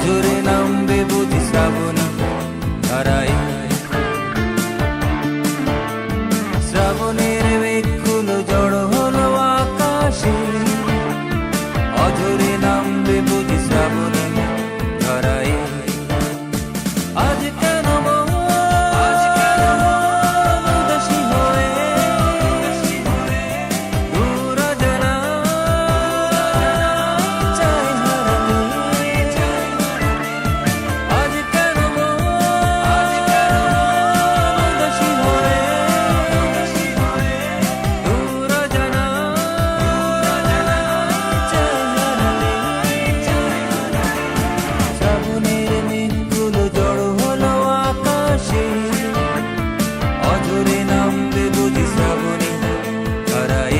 অঝরে নামবে বুঝি শ্রাবণী ধারায়। শ্রাবণের মেঘগুলো জড়ো হলো আকাশে, অঝরে নামবে বুঝি শ্রাবণী ধারায়। আজ কেন মন উদাসী হয়ে দূর অজানা চায় হারাতে। আজ কেন মন উদাসী হয়ে দূর অজানা চায় হারাতে। শ্রাবণের মেঘগুলো জড়ো হলো আকাশে, অঝরে নামবে বুঝি শ্রাবণী ধারায়।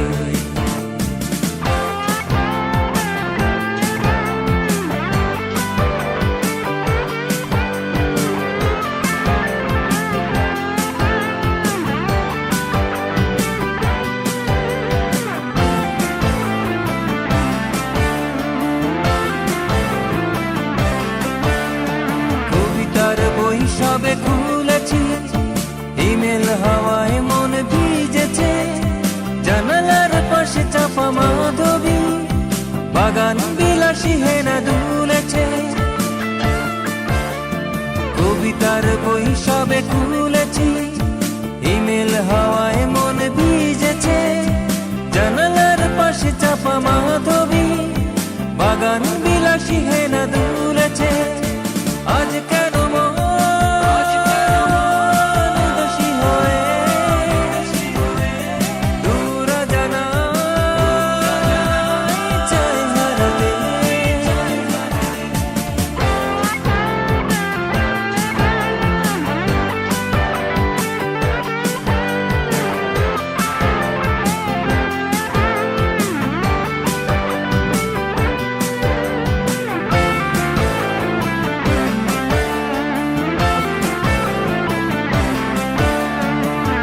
কবিতার বই সবে খুলেছি, ইমেল হাওয়ায় মন ভিজেছে। জানালার পাশে চাপা মাধবী, বাগান বিলাসী হেনা দুলেছে। কবিতার বই সবে খুলেছি, ইমেল হাওয়ায় মন ভিজেছে। জানালার পাশে চাপা মাধবী, বাগান বিলাসী হেনা দুলেছে। আজ কেন মন উদাসী হয়ে দূর অজানা চায় হারাতে।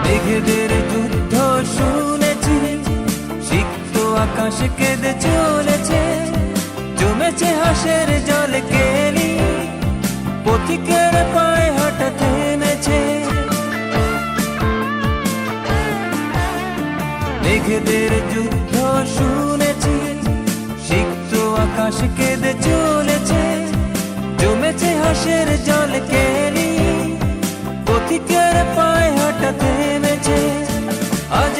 মেঘেদের যুদ্ধ শুনেছি, সিক্ত আকাশ কেঁদে চলেছে। জমেছে হাসের জল কেলি, পথিকের পায়ে হাঁটা থেমেছে। মেঘেদের যুদ্ধ শুনেছি, সিক্ত আকাশ কেঁদে চলেছে। জমেছে হাসের জল কেলি, পথিকের পায়ে হাঁটা থেমেছে। আজ